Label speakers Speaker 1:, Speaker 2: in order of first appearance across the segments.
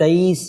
Speaker 1: 23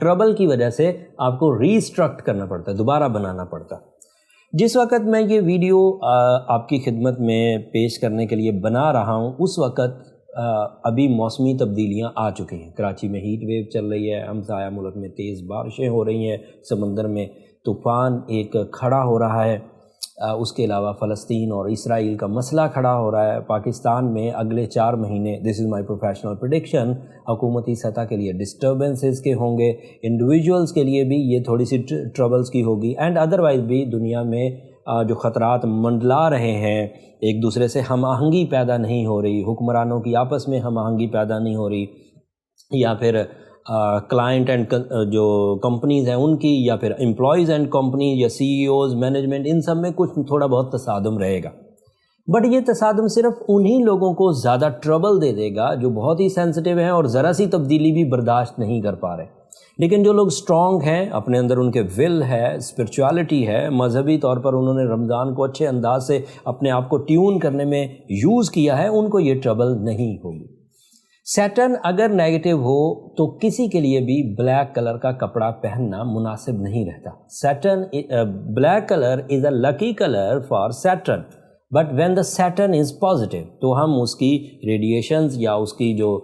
Speaker 1: trouble کی وجہ سے آپ کو ریسٹرکٹ کرنا پڑتا ہے، دوبارہ بنانا پڑتا ہے۔ جس وقت میں یہ ویڈیو آپ کی خدمت میں پیش کرنے کے لیے بنا رہا ہوں اس وقت ابھی موسمی تبدیلیاں آ چکی ہیں۔ کراچی میں ہیٹ ویو چل رہی ہے، ہمسایہ ملک میں تیز بارشیں ہو رہی ہیں، سمندر میں طوفان ایک کھڑا ہو رہا ہے، اس کے علاوہ فلسطین اور اسرائیل کا مسئلہ کھڑا ہو رہا ہے۔ پاکستان میں اگلے 4 مہینے، دس از مائی پروفیشنل پریڈکشن، حکومتی سطح کے لیے ڈسٹربنسز کے ہوں گے، انڈیویجولز کے لیے بھی یہ تھوڑی سی ٹربلز کی ہوگی، اینڈ ادروائز بھی دنیا میں جو خطرات منڈلا رہے ہیں، ایک دوسرے سے ہم آہنگی پیدا نہیں ہو رہی، حکمرانوں کی آپس میں ہم آہنگی پیدا نہیں ہو رہی، یا پھر کلائنٹ اینڈ جو کمپنیز ہیں ان کی، یا پھر امپلائیز اینڈ کمپنی یا سی ای اوز، مینجمنٹ، ان سب میں کچھ تھوڑا بہت تصادم رہے گا۔ بٹ یہ تصادم صرف انہی لوگوں کو زیادہ ٹربل دے دے گا جو بہت ہی سینسٹیو ہیں اور ذرا سی تبدیلی بھی برداشت نہیں کر پا رہے۔ لیکن جو لوگ اسٹرانگ ہیں، اپنے اندر ان کے ول ہے، اسپرچوالٹی ہے، مذہبی طور پر انہوں نے رمضان کو اچھے انداز سے اپنے آپ کو ٹیون کرنے میں یوز کیا ہے، ان کو یہ ٹربل نہیں ہوگی۔ سیٹرن اگر نیگیٹو ہو تو کسی کے لیے بھی بلیک کلر کا کپڑا پہننا مناسب نہیں رہتا۔ Saturn black colour is a lucky colour for Saturn, but when the Saturn is positive تو ہم اس کی ریڈیشنز یا اس کی جو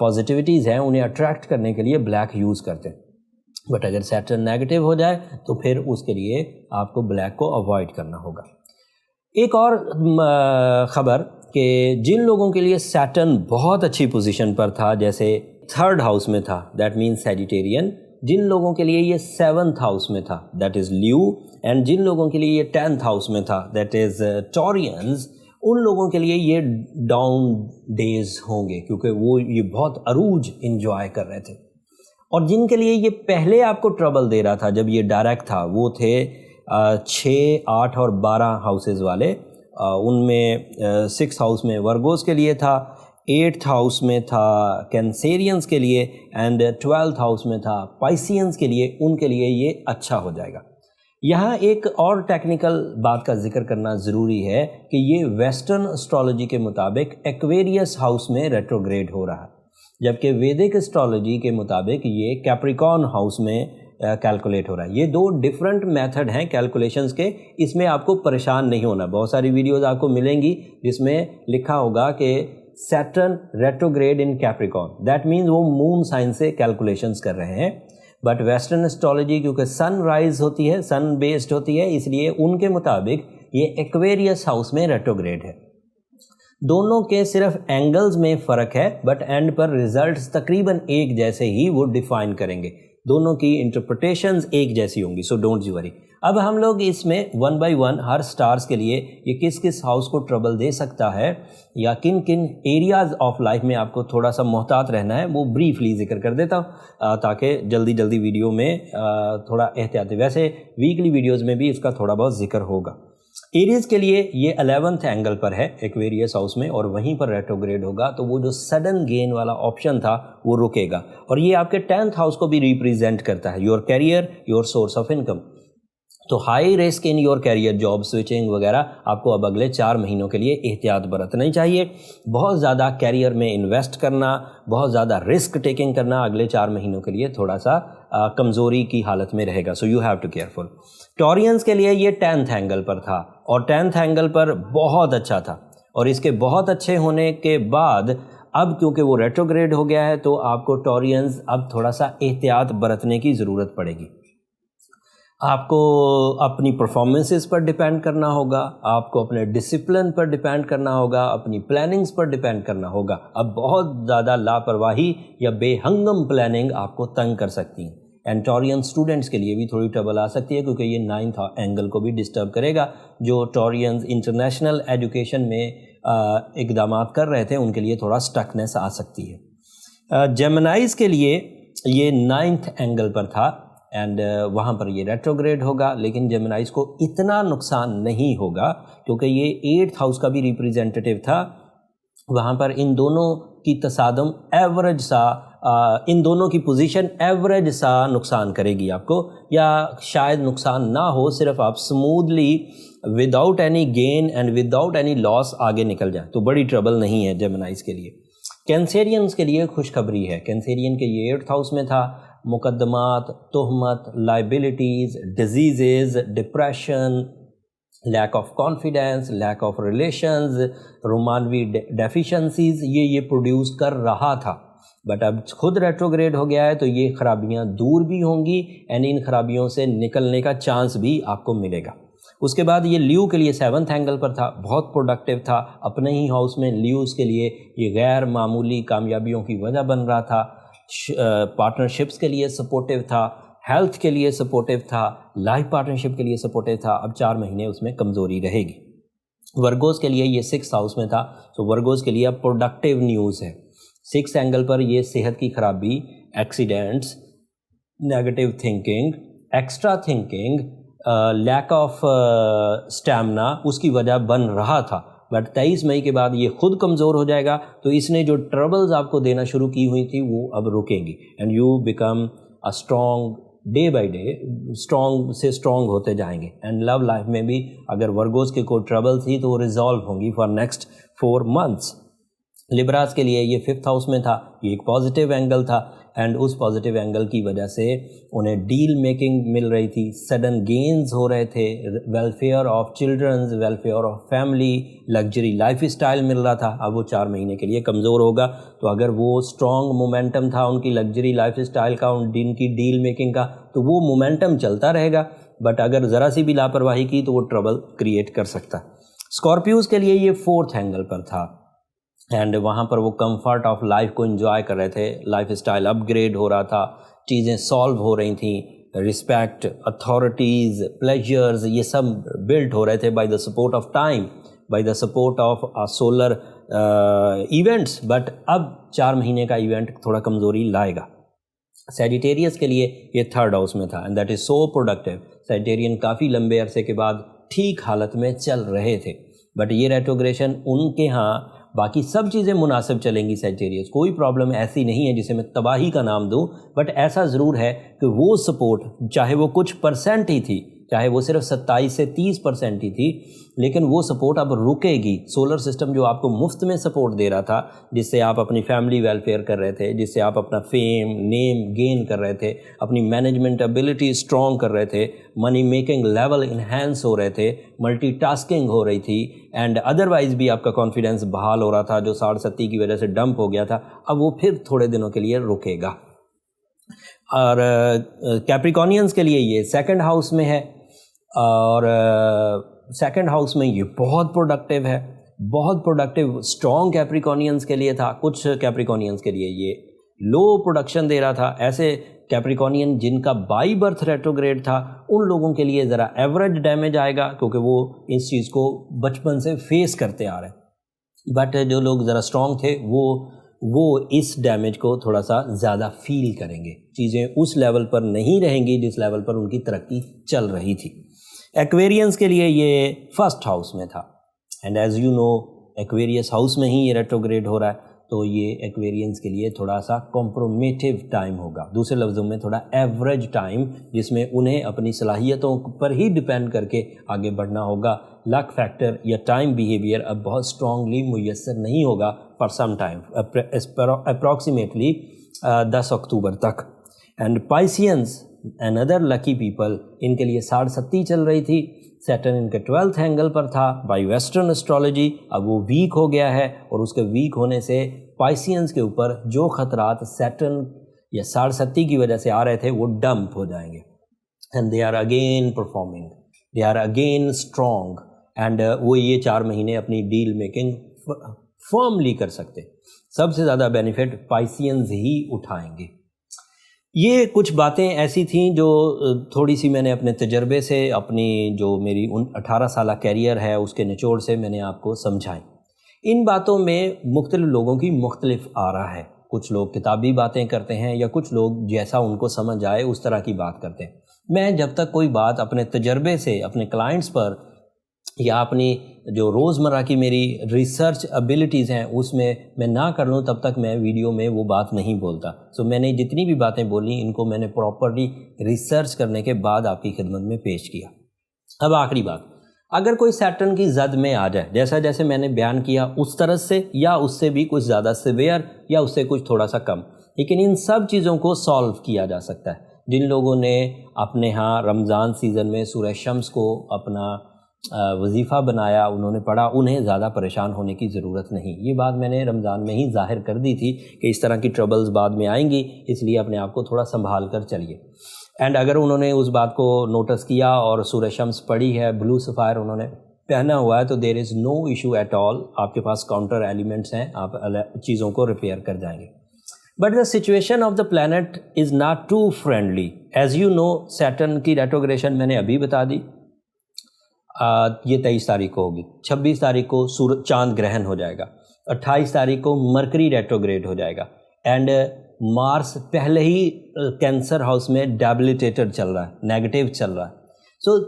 Speaker 1: پازیٹیوٹیز ہیں انہیں اٹریکٹ کرنے کے لیے بلیک یوز کرتے ہیں، بٹ اگر سیٹرن نیگیٹو ہو جائے تو پھر اس کے لیے آپ کو بلیک کو اوائڈ کرنا ہوگا۔ ایک اور خبر کہ جن لوگوں کے لیے سیٹرن بہت اچھی پوزیشن پر تھا، جیسے 3rd ہاؤس میں تھا، دیٹ مینس سیجیٹیرین، جن لوگوں کے لیے یہ 7th ہاؤس میں تھا، دیٹ از لیو، اینڈ جن لوگوں کے لیے یہ 10th ہاؤس میں تھا، دیٹ از ٹورینز، ان لوگوں کے لیے یہ ڈاؤن ڈیز ہوں گے کیونکہ وہ یہ بہت عروج انجوائے کر رہے تھے۔ اور جن کے لیے یہ پہلے آپ کو ٹربل دے رہا تھا جب یہ ڈائریکٹ تھا، وہ تھے 6، 8 اور 12 ہاؤسز والے، ان میں 6th ہاؤس میں ورگوز کے لیے تھا، 8th ہاؤس میں تھا کینسیرینز کے لیے، اینڈ 12th ہاؤس میں تھا پائسینز کے لیے، ان کے لیے یہ اچھا ہو جائے گا۔ یہاں ایک اور ٹیکنیکل بات کا ذکر کرنا ضروری ہے کہ یہ ویسٹرن اسٹرالوجی کے مطابق ایکویریس ہاؤس میں ریٹروگریڈ ہو رہا ہے، جبکہ ویدک اسٹرالوجی کے مطابق یہ کیپریکارن ہاؤس میں کیلکولیٹ ہو رہا ہے۔ یہ 2 ڈیفرنٹ میتھڈ ہیں کیلکولیشنز کے، اس میں آپ کو پریشان نہیں ہونا۔ بہت ساری ویڈیوز آپ کو ملیں گی جس میں لکھا ہوگا کہ سیٹرن ریٹروگریڈ ان کیپریکارن، دیٹ مینز وہ مون سائن سے کیلکولیشنز کر رہے ہیں، بٹ ویسٹرن اسٹرالوجی کیونکہ سن رائز ہوتی ہے، سن بیسڈ ہوتی ہے، اس لیے ان کے مطابق یہ ایکویریس ہاؤس میں ریٹروگریڈ ہے۔ دونوں کے صرف اینگلز میں فرق ہے، بٹ اینڈ پر ریزلٹس تقریباً ایک جیسے ہی وہ ڈیفائن کریں گے، دونوں کی انٹرپریٹیشنز ایک جیسی ہوں گی، سو ڈونٹ یو وری۔ اب ہم لوگ اس میں 1 بائی 1 ہر سٹارز کے لیے یہ کس کس ہاؤس کو ٹربل دے سکتا ہے یا کن کن ایریاز آف لائف میں آپ کو تھوڑا سا محتاط رہنا ہے، وہ بریفلی ذکر کر دیتا ہوں تاکہ جلدی ویڈیو میں تھوڑا احتیاطی، ویسے ویکلی ویڈیوز میں بھی اس کا تھوڑا بہت ذکر ہوگا۔ ایریز کے لیے یہ 11th اینگل پر ہے ایکویریس ہاؤس میں، اور وہیں پر ریٹروگریڈ ہوگا، تو وہ جو سڈن گین والا آپشن تھا وہ رکے گا، اور یہ آپ کے 10th ہاؤس کو بھی ریپریزینٹ کرتا ہے، your career, your source of income. تو high risk in your career, job switching وغیرہ آپ کو اب اگلے 4 مہینوں کے لیے احتیاط برتنا چاہیے۔ بہت زیادہ کیریئر میں انویسٹ کرنا، بہت زیادہ رسک ٹیکنگ کرنا اگلے 4 مہینوں کے لیے تھوڑا سا کمزوری کی حالت میں رہے گا، so you have to careful. Taureans کے لیے یہ 10th اینگل پر تھا، اور 10th اینگل پر بہت اچھا تھا، اور اس کے بہت اچھے ہونے کے بعد اب کیونکہ وہ ریٹروگریڈ ہو گیا ہے تو آپ کو ٹورینز اب تھوڑا سا احتیاط برتنے کی ضرورت پڑے گی۔ آپ کو اپنی پرفارمنسز پر ڈیپینڈ کرنا ہوگا، آپ کو اپنے ڈسپلن پر ڈیپینڈ کرنا ہوگا، اپنی پلاننگز پر ڈیپینڈ کرنا ہوگا۔ اب بہت زیادہ لاپرواہی یا بے ہنگم پلاننگ آپ کو تنگ کر سکتی ہیں، اینڈ ٹورین اسٹوڈنٹس کے لیے بھی تھوڑی ٹربل آ سکتی ہے کیونکہ یہ 9th اینگل کو بھی ڈسٹرب کرے گا۔ جو ٹورینز انٹرنیشنل ایجوکیشن میں اقدامات کر رہے تھے ان کے لیے تھوڑا سٹکنیس آ سکتی ہے۔ جیمنائز کے لیے یہ 9th اینگل پر تھا، اینڈ وہاں پر یہ ریٹروگریڈ ہوگا، لیکن جیمنائز کو اتنا نقصان نہیں ہوگا کیونکہ یہ 8th ہاؤس کا بھی ریپریزنٹیٹیو تھا۔ وہاں پر ان دونوں کی تصادم ایوریج سا، ان دونوں کی پوزیشن ایوریج سا نقصان کرے گی آپ کو، یا شاید نقصان نہ ہو، صرف آپ smoothly without any gain and without any loss آگے نکل جائیں، تو بڑی ٹربل نہیں ہے جیمنائز کے لیے۔ کینسیرینز کے لیے خوشخبری ہے، کینسیرین کے یہ 8th ہاؤس میں تھا، مقدمات، تہمت، liabilities, diseases, depression, lack of confidence, lack of relations, رومانوی ڈیفیشنسیز، یہ پروڈیوس کر رہا تھا. بٹ اب خود ریٹروگریڈ ہو گیا ہے تو یہ خرابیاں دور بھی ہوں گی اینڈ ان خرابیوں سے نکلنے کا چانس بھی آپ کو ملے گا. اس کے بعد یہ لیو کے لیے 7th اینگل پر تھا، بہت پروڈکٹیو تھا. اپنے ہی ہاؤس میں لیوز کے لیے یہ غیر معمولی کامیابیوں کی وجہ بن رہا تھا. پارٹنرشپس کے لیے سپورٹیو تھا، ہیلتھ کے لیے سپورٹیو تھا، لائف پارٹنرشپ کے لیے سپورٹیو تھا. اب 4 مہینے اس میں کمزوری رہے گی. ورگوز کے لیے یہ 6th ہاؤس میں تھا، تو ورگوز کے لیے اب پروڈکٹیو نیوز ہے. 6th اینگل پر یہ صحت کی خرابی، accidents, negative thinking, extra thinking, lack of stamina اس کی وجہ بن رہا تھا. بٹ 23 مئی کے بعد یہ خود کمزور ہو جائے گا، تو اس نے جو ٹربلز آپ کو دینا شروع کی ہوئی تھی وہ اب رکیں گی and you become a strong day by day, strong سے اسٹرانگ ہوتے جائیں گے. اینڈ لو لائف میں بھی اگر ورگوز کے کوئی ٹربل تھی تو وہ ریزالو ہوں گی فار نیکسٹ 4 months. لبراس کے لیے یہ 5th ہاؤس میں تھا، یہ ایک پازیٹیو اینگل تھا اینڈ اس پازیٹیو اینگل کی وجہ سے انہیں ڈیل میکنگ مل رہی تھی، سڈن گینز ہو رہے تھے، welfare of children's, welfare of family, luxury life style مل رہا تھا. اب وہ 4 مہینے کے لیے کمزور ہوگا. تو اگر وہ اسٹرانگ مومنٹم تھا ان کی لگژری لائف اسٹائل کا، ان کی ڈیل میکنگ کا، تو وہ مومنٹم چلتا رہے گا. بٹ اگر ذرا سی بھی لاپرواہی کی تو وہ ٹربل کریٹ کر سکتا. اسکارپیوز کے لیے یہ 4th اینگل پر تھا اینڈ وہاں پر وہ کمفرٹ آف لائف کو انجوائے کر رہے تھے، لائف اسٹائل اپ گریڈ ہو رہا تھا، چیزیں سالو ہو رہی تھیں، رسپیکٹ، اتھارٹیز، پلیجرز، یہ سب بلڈ ہو رہے تھے by the support of time, by the support of solar events. But اب 4 مہینے کا ایونٹ تھوڑا کمزوری لائے گا. سیجیٹیریس کے لیے یہ 3rd ہاؤس میں تھا and that is so productive. Sagittarian کافی لمبے عرصے کے بعد ٹھیک حالت میں چل رہے تھے، بٹ یہ ریٹروگریشن ان کے ہاں باقی سب چیزیں مناسب چلیں گی. سیجیٹیریس کوئی پرابلم ایسی نہیں ہے جسے میں تباہی کا نام دوں، بٹ ایسا ضرور ہے کہ وہ سپورٹ چاہے وہ کچھ پرسنٹ ہی تھی، چاہے وہ صرف 27 سے 30% ہی تھی، لیکن وہ سپورٹ اب رکے گی. سولر سسٹم جو آپ کو مفت میں سپورٹ دے رہا تھا، جس سے آپ اپنی فیملی ویلفیئر کر رہے تھے، جس سے آپ اپنا فیم، نیم گین کر رہے تھے، اپنی مینجمنٹ ایبلٹی اسٹرانگ کر رہے تھے، منی میکنگ لیول انہینس ہو رہے تھے، ملٹی ٹاسکنگ ہو رہی تھی، اینڈ ادروائز بھی آپ کا کانفیڈنس بحال ہو رہا تھا جو 60-70 کی وجہ سے ڈمپ ہو گیا تھا، اب وہ پھر تھوڑے دنوں کے لیے رکے گا. اور کیپریکونینز کے لیے یہ 2nd ہاؤس میں ہے، اور 2nd ہاؤس میں یہ بہت پروڈکٹیو ہے، بہت پروڈکٹیو. اسٹرانگ کیپریکونینز کے لیے تھا، کچھ کیپریکونینز کے لیے یہ لو پروڈکشن دے رہا تھا. ایسے کیپریکونین جن کا بائی برتھ ریٹروگریڈ تھا ان لوگوں کے لیے ذرا ایوریج ڈیمیج آئے گا، کیونکہ وہ اس چیز کو بچپن سے فیس کرتے آ رہے ہیں. بٹ جو لوگ ذرا اسٹرانگ تھے وہ اس ڈیمیج کو تھوڑا سا زیادہ فیل کریں گے. چیزیں اس لیول پر نہیں رہیں گی جس لیول پر ان کی ترقی چل رہی تھی. ایکویرینس کے لیے یہ 1st ہاؤس میں تھا and as you know Aquarius house میں ہی یہ ریٹروگریڈ ہو رہا ہے، تو یہ ایکویرینس کے لیے تھوڑا سا کمپرومیٹیو ٹائم ہوگا. دوسرے لفظوں میں تھوڑا ایوریج ٹائم، جس میں انہیں اپنی صلاحیتوں پر ہی ڈپینڈ کر کے آگے بڑھنا ہوگا. لک فیکٹر یا ٹائم بیہیویئر اب بہت اسٹرانگلی میسر نہیں ہوگا فار سم ٹائم، اپروکسیمیٹلی 10 اکتوبر تک. And Pisceans and other lucky people, ان کے لیے 60-70 چل رہی تھی. سیٹرن ان کے 12th اینگل پر تھا بائی ویسٹرن اسٹرالوجی. اب وہ ویک ہو گیا ہے اور اس کے ویک ہونے سے پائسینز کے اوپر جو خطرات سیٹرن یا 60-70 کی وجہ سے آ رہے تھے وہ ڈمپ ہو جائیں گے and they are again performing, they are again strong and وہ یہ 4 مہینے اپنی ڈیل میکنگ فرملی کر سکتے. سب سے زیادہ بینیفٹ پائسینز ہی اٹھائیں گے. یہ کچھ باتیں ایسی تھیں جو تھوڑی سی میں نے اپنے تجربے سے، اپنی جو میری 18 سالہ کیریئر ہے اس کے نچوڑ سے میں نے آپ کو سمجھائیں. ان باتوں میں مختلف لوگوں کی مختلف آرا ہے. کچھ لوگ کتابی باتیں کرتے ہیں یا کچھ لوگ جیسا ان کو سمجھ آئے اس طرح کی بات کرتے ہیں. میں جب تک کوئی بات اپنے تجربے سے اپنے کلائنٹس پر یا اپنی جو روزمرہ کی میری ریسرچ ایبلٹیز ہیں اس میں نہ کر لوں تب تک میں ویڈیو میں وہ بات نہیں بولتا. سو میں نے جتنی بھی باتیں بولی ان کو میں نے پراپرلی ریسرچ کرنے کے بعد آپ کی خدمت میں پیش کیا. اب آخری بات، اگر کوئی سیٹرن کی زد میں آ جائے جیسا جیسے میں نے بیان کیا اس طرح سے یا اس سے بھی کچھ زیادہ سیویئر یا اس سے کچھ تھوڑا سا کم، لیکن ان سب چیزوں کو سالو کیا جا سکتا ہے. جن لوگوں نے اپنے ہاں رمضان سیزن میں سورہ شمس کو اپنا وظیفہ بنایا، انہوں نے پڑھا، انہیں زیادہ پریشان ہونے کی ضرورت نہیں. یہ بات میں نے رمضان میں ہی ظاہر کر دی تھی کہ اس طرح کی ٹربلز بعد میں آئیں گی، اس لیے اپنے آپ کو تھوڑا سنبھال کر چلیے. اینڈ اگر انہوں نے اس بات کو نوٹس کیا اور سورہ شمس پڑھی ہے، بلو سفائر انہوں نے پہنا ہوا ہے، تو دیر از نو ایشو ایٹ آل. آپ کے پاس کاؤنٹر ایلیمنٹس ہیں، آپ چیزوں کو ریپیئر کر جائیں گے. But the situation of the planet is not too friendly. As you know Saturn کی ریٹروگریشن میں نے ابھی بتا دی، یہ 23 تاریخ کو ہوگی. 26 تاریخ کو چاند گرہن ہو جائے گا. 28 تاریخ کو مرکری ریٹروگریڈ ہو جائے گا. اینڈ مارس پہلے ہی کینسر ہاؤس میں ڈیبلیٹیٹڈ چل رہا ہے، نیگیٹو چل رہا ہے. سو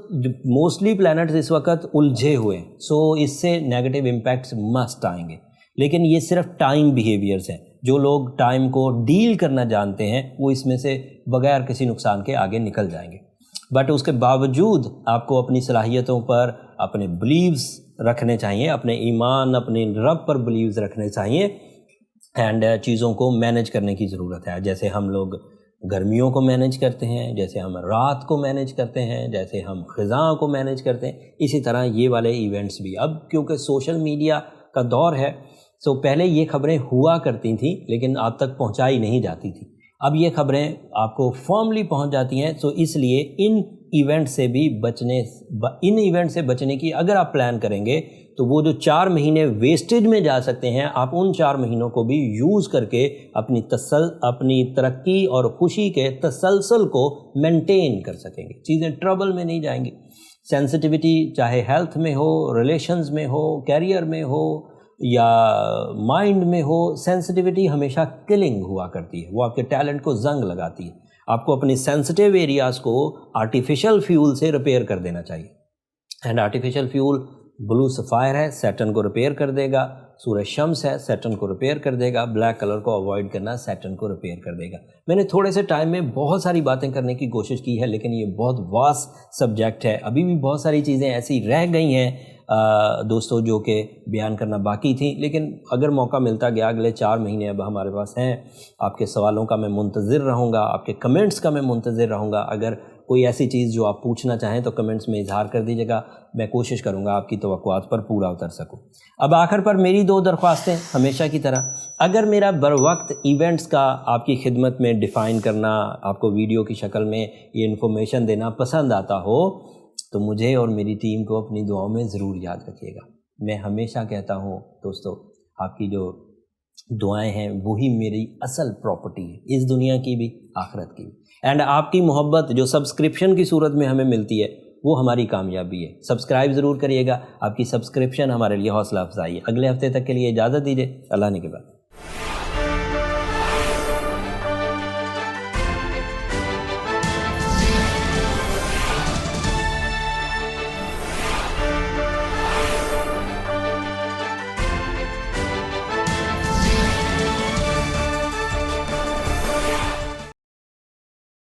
Speaker 1: موسٹلی پلانٹس اس وقت الجھے ہوئے ہیں. سو اس سے نیگیٹو امپیکٹس مسٹ آئیں گے. لیکن یہ صرف ٹائم بیہیویئرس ہیں. جو لوگ ٹائم کو ڈیل کرنا جانتے ہیں وہ اس میں سے بغیر کسی نقصان کے آگے نکل جائیں گے. بٹ اس کے باوجود آپ کو اپنی صلاحیتوں پر اپنے بلیوز رکھنے چاہیے، اپنے ایمان، اپنے رب پر بلیوز رکھنے چاہیے. اینڈ چیزوں کو مینیج کرنے کی ضرورت ہے. جیسے ہم لوگ گرمیوں کو مینیج کرتے ہیں، جیسے ہم رات کو مینیج کرتے ہیں، جیسے ہم خزاں کو مینیج کرتے ہیں، اسی طرح یہ والے ایونٹس بھی. اب کیونکہ سوشل میڈیا کا دور ہے، سو پہلے یہ خبریں ہوا کرتی تھیں لیکن آپ تک پہنچائی نہیں جاتی تھیں. اب یہ خبریں آپ کو فارملی پہنچ جاتی ہیں. سو اس لیے ان ایونٹ سے بچنے کی اگر آپ پلان کریں گے تو وہ جو 4 مہینے ویسٹیج میں جا سکتے ہیں، آپ ان 4 مہینوں کو بھی یوز کر کے اپنی ترقی اور خوشی کے تسلسل کو مینٹین کر سکیں گے. چیزیں ٹربل میں نہیں جائیں گی. سینسٹیوٹی چاہے ہیلتھ میں ہو، ریلیشنز میں ہو، کیریئر میں ہو یا مائنڈ میں ہو، سینسٹیوٹی ہمیشہ کلنگ ہوا کرتی ہے. وہ آپ کے ٹیلنٹ کو زنگ لگاتی ہے. آپ کو اپنی سینسٹیو ایریاز کو آرٹیفیشل فیول سے ریپیئر کر دینا چاہیے. And artificial fuel blue sapphire ہے، سیٹرن کو ریپیئر کر دے گا. سورج شمس ہے، سیٹرن کو ریپیئر کر دے گا. بلیک کلر کو اوائڈ کرنا سیٹرن کو ریپیئر کر دے گا. میں نے تھوڑے سے ٹائم میں بہت ساری باتیں کرنے کی کوشش کی ہے، لیکن یہ بہت واسٹ سبجیکٹ ہے. ابھی بھی بہت ساری چیزیں ایسی رہ گئی ہیں دوستوں جو کہ بیان کرنا باقی تھیں. لیکن اگر موقع ملتا گیا، اگلے 4 مہینے اب ہمارے پاس ہیں، آپ کے سوالوں کا میں منتظر رہوں گا، آپ کے کمنٹس کا میں منتظر رہوں گا. اگر کوئی ایسی چیز جو آپ پوچھنا چاہیں تو کمنٹس میں اظہار کر دیجیے گا. میں کوشش کروں گا آپ کی توقعات پر پورا اتر سکوں. اب آخر پر میری 2 درخواستیں ہمیشہ کی طرح. اگر میرا بروقت ایونٹس کا آپ کی خدمت میں ڈیفائن کرنا، آپ کو ویڈیو کی شکل میں یہ انفارمیشن دینا پسند آتا ہو تو مجھے اور میری ٹیم کو اپنی دعاؤں میں ضرور یاد رکھیے گا. میں ہمیشہ کہتا ہوں دوستو، آپ کی جو دعائیں ہیں وہی میری اصل پراپرٹی ہے، اس دنیا کی بھی آخرت کی بھی. اینڈ آپ کی محبت جو سبسکرپشن کی صورت میں ہمیں ملتی ہے وہ ہماری کامیابی ہے. سبسکرائب ضرور کریے گا. آپ کی سبسکرپشن ہمارے لیے حوصلہ افزائی ہے. اگلے ہفتے تک کے لیے اجازت دیجیے. اللہ نے کے بعد.